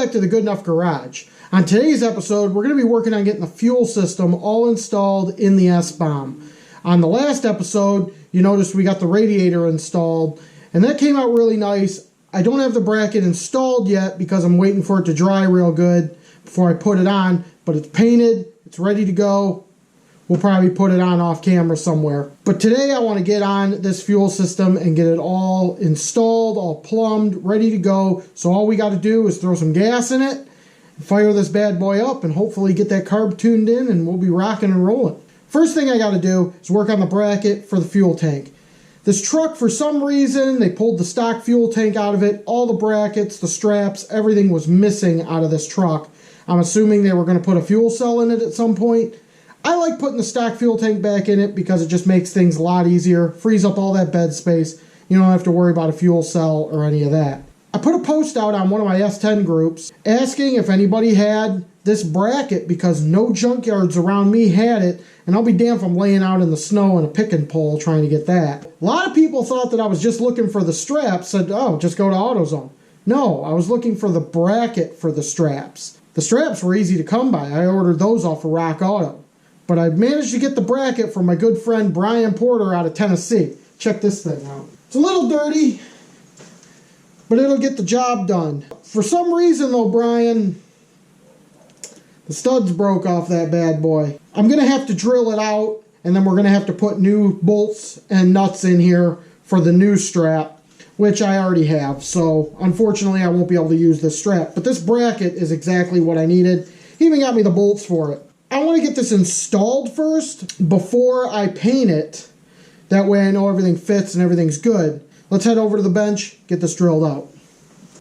back to the Good Enough Garage. On today's episode, we're going to be working on getting the fuel system all installed in the S-Bomb. On the last episode, you noticed we got the radiator installed, and that came out really nice. I don't have the bracket installed yet because I'm waiting for it to dry real good before I put it on, but it's painted, it's ready to go. We'll probably put it on off camera somewhere. But today I want to get on this fuel system and get it all installed, all plumbed, ready to go. So all we got to do is throw some gas in it, fire this bad boy up, and hopefully get that carb tuned in, and we'll be rocking and rolling. First thing I got to do is work on the bracket for the fuel tank. This truck, for some reason, they pulled the stock fuel tank out of it. All the brackets, the straps, everything was missing out of this truck. I'm assuming they were going to put a fuel cell in it at some point. I like putting the stock fuel tank back in it because it just makes things a lot easier, frees up all that bed space. You don't have to worry about a fuel cell or any of that. I put a post out on one of my S10 groups asking if anybody had this bracket because no junkyards around me had it, and I'll be damned if I'm laying out in the snow in a picking pole trying to get that. A lot of people thought that I was just looking for the straps, said, oh, just go to AutoZone. No, I was looking for the bracket for the straps. The straps were easy to come by. I ordered those off of Rock Auto. But I managed to get the bracket from my good friend Brian Porter out of Tennessee. Check this thing out. It's a little dirty, but it'll get the job done. For some reason though, Brian, the studs broke off that bad boy. I'm going to have to drill it out, and then we're going to have to put new bolts and nuts in here for the new strap, which I already have. So unfortunately I won't be able to use this strap. But this bracket is exactly what I needed. He even got me the bolts for it. I want to get this installed first before I paint it. That way I know everything fits and everything's good. Let's head over to the bench, get this drilled out.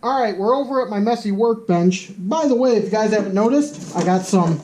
Alright, we're over at my messy workbench. By the way, if you guys haven't noticed, I got some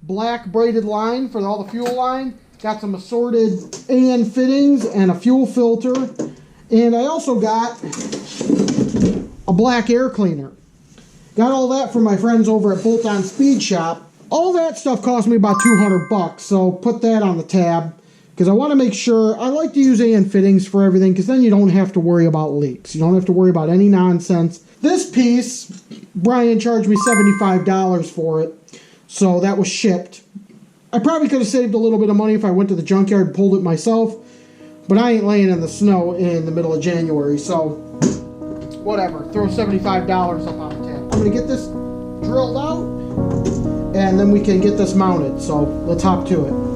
black braided line for all the fuel line. Got some assorted AN fittings and a fuel filter. And I also got a black air cleaner. Got all that from my friends over at Bolt On Speed Shop. All that stuff cost me about $200, so put that on the tab because I want to make sure. I like to use AN fittings for everything because then you don't have to worry about leaks. You don't have to worry about any nonsense. This piece, Brian charged me $75 for it, so that was shipped. I probably could have saved a little bit of money if I went to the junkyard and pulled it myself, but I ain't laying in the snow in the middle of January, so whatever. Throw $75 up on the tab. I'm going to get this drilled out, and then we can get this mounted. So let's hop to it.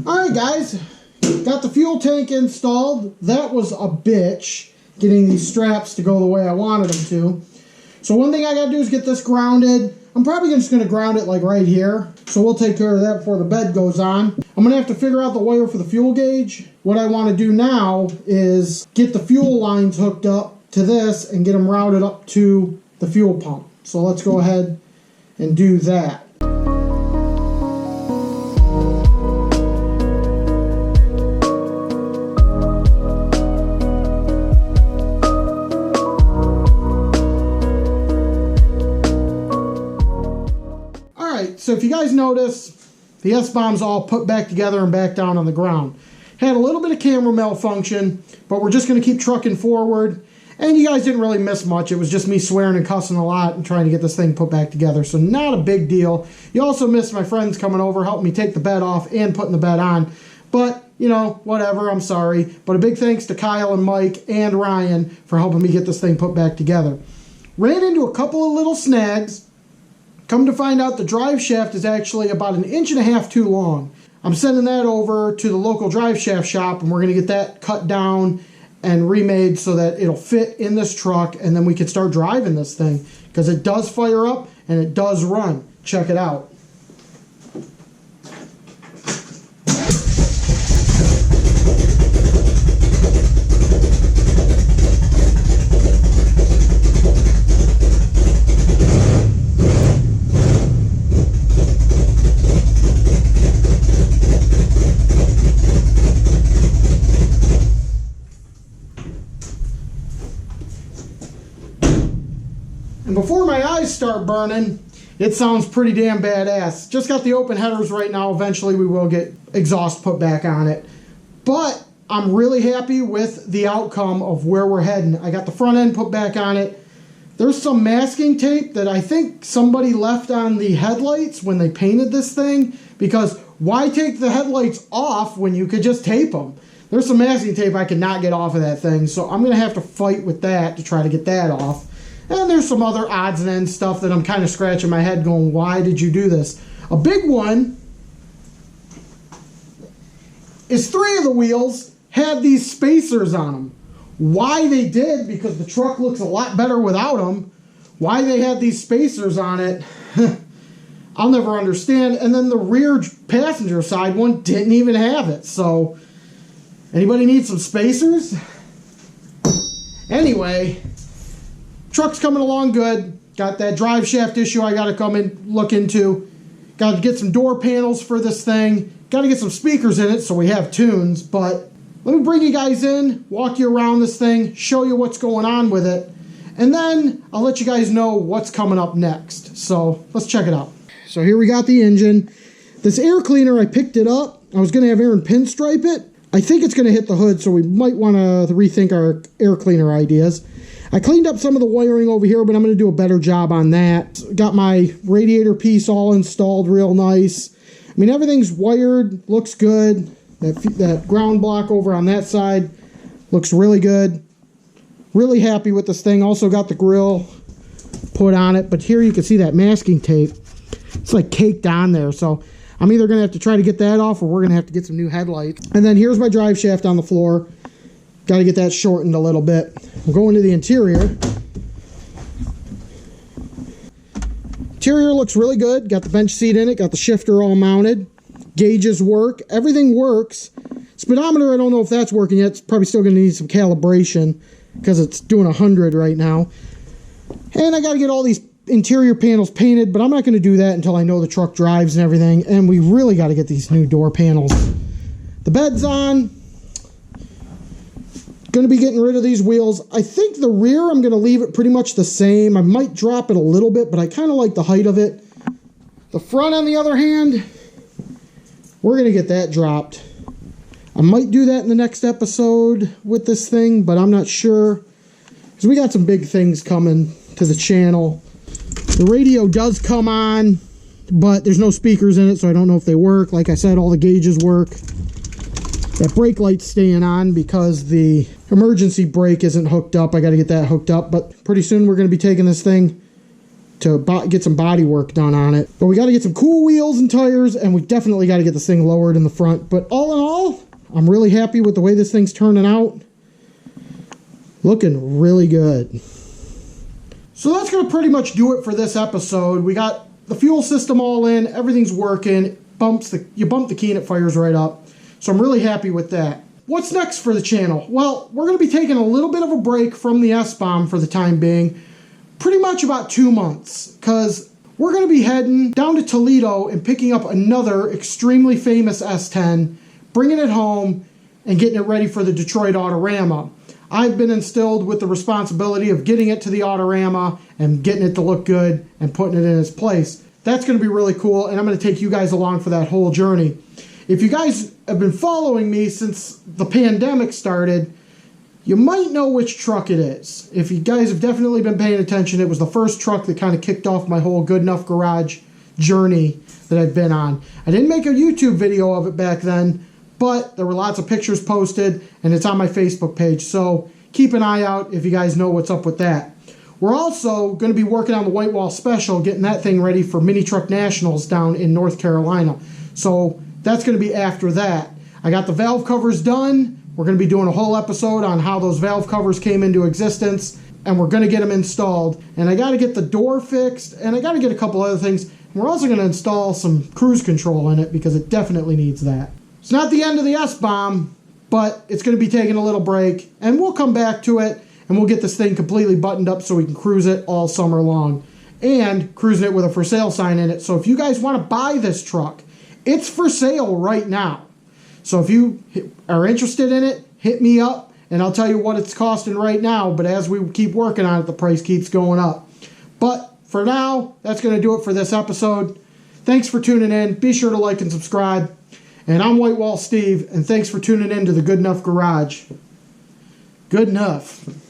Alright guys, got the fuel tank installed. That was a bitch, getting these straps to go the way I wanted them to. So one thing I gotta do is get this grounded. I'm probably just gonna ground it like right here. So we'll take care of that before the bed goes on. I'm gonna have to figure out the wire for the fuel gauge. What I wanna do now is get the fuel lines hooked up to this and get them routed up to the fuel pump. So let's go ahead and do that. So if you guys notice, the S-bomb's all put back together and back down on the ground. Had a little bit of camera malfunction, but we're just going to keep trucking forward. And you guys didn't really miss much. It was just me swearing and cussing a lot and trying to get this thing put back together. So not a big deal. You also missed my friends coming over, helping me take the bed off and putting the bed on. But, you know, whatever, I'm sorry. But a big thanks to Kyle and Mike and Ryan for helping me get this thing put back together. Ran into a couple of little snags. Come to find out the drive shaft is actually about 1.5 inches too long. I'm sending that over to the local drive shaft shop, and we're going to get that cut down and remade so that it'll fit in this truck, and then we can start driving this thing, because it does fire up and it does run. Check it out. And before my eyes start burning, it sounds pretty damn badass. Just got the open headers right now. Eventually we will get exhaust put back on it. But I'm really happy with the outcome of where we're heading. I got the front end put back on it. There's some masking tape that I think somebody left on the headlights when they painted this thing, because why take the headlights off when you could just tape them? There's some masking tape I could not get off of that thing, so I'm going to have to fight with that to try to get that off. And there's some other odds and ends stuff that I'm kind of scratching my head going, why did you do this? A big one is 3 of the wheels had these spacers on them. Why they did, because the truck looks a lot better without them. Why they had these spacers on it, I'll never understand. And then the rear passenger side one didn't even have it. So, anybody need some spacers? Anyway, truck's coming along good. Got that drive shaft issue I got to come and look into. Got to get some door panels for this thing. Got to get some speakers in it so we have tunes. But let me bring you guys in, walk you around this thing, show you what's going on with it. And then I'll let you guys know what's coming up next. So let's check it out. So here we got the engine. This air cleaner, I picked it up. I was going to have Aaron pinstripe it. I think it's going to hit the hood, so we might want to rethink our air cleaner ideas. I cleaned up some of the wiring over here, but I'm going to do a better job on that. Got my radiator piece all installed real nice. I mean, everything's wired, looks good. That ground block over on that side looks really good. Really happy with this thing. Also got the grill put on it, but here you can see that masking tape. It's like caked on there, so I'm either going to have to try to get that off, or we're going to have to get some new headlights. And then here's my drive shaft on the floor. Got to get that shortened a little bit. We'll go into the interior. Interior looks really good. Got the bench seat in it. Got the shifter all mounted. Gauges work. Everything works. Speedometer, I don't know if that's working yet. It's probably still going to need some calibration because it's doing 100 right now. And I got to get all these interior panels painted, but I'm not going to do that until I know the truck drives and everything. And we really got to get these new door panels. The bed's on. Going to be getting rid of these wheels. I think the rear, I'm going to leave it pretty much the same. I might drop it a little bit, but I kind of like the height of it. The front, on the other hand, we're going to get that dropped. I might do that in the next episode with this thing, but I'm not sure, because we got some big things coming to the channel. The radio does come on, but there's no speakers in it, so I don't know if they work. Like I said, all the gauges work. That brake light's staying on because the emergency brake isn't hooked up. I got to get that hooked up, but pretty soon we're going to be taking this thing to get some body work done on it. But we got to get some cool wheels and tires, and we definitely got to get this thing lowered in the front. But all in all, I'm really happy with the way this thing's turning out. Looking really good. So that's going to pretty much do it for this episode. We got the fuel system all in. Everything's working. You bump the key and it fires right up. So I'm really happy with that. What's next for the channel? Well, we're going to be taking a little bit of a break from the S-Bomb for the time being. Pretty much about 2 months. Because we're going to be heading down to Toledo and picking up another extremely famous S10, bringing it home, and getting it ready for the Detroit Autorama. I've been instilled with the responsibility of getting it to the Autorama and getting it to look good and putting it in its place. that's going to be really cool, and I'm going to take you guys along for that whole journey. If you guys have been following me since the pandemic started, you might know which truck it is. If you guys have definitely been paying attention, it was the first truck that kind of kicked off my whole Good Enough Garage journey that I've been on. I didn't make a YouTube video of it back then, but there were lots of pictures posted, and it's on my Facebook page, so keep an eye out if you guys know what's up with that. We're also going to be working on the White Wall Special, getting that thing ready for Mini Truck Nationals down in North Carolina. So that's going to be after that. I got the valve covers done. We're going to be doing a whole episode on how those valve covers came into existence, and we're going to get them installed. And I got to get the door fixed, and I got to get a couple other things. And we're also going to install some cruise control in it because it definitely needs that. It's not the end of the S-Bomb, but it's going to be taking a little break, and we'll come back to it, and we'll get this thing completely buttoned up so we can cruise it all summer long. And cruising it with a for sale sign in it. So if you guys want to buy this truck, it's for sale right now. So if you are interested in it, hit me up, and I'll tell you what it's costing right now. But as we keep working on it, the price keeps going up. But for now, that's going to do it for this episode. Thanks for tuning in. Be sure to like and subscribe. And I'm White Wall Steve, and thanks for tuning in to the Good Enough Garage. Good enough.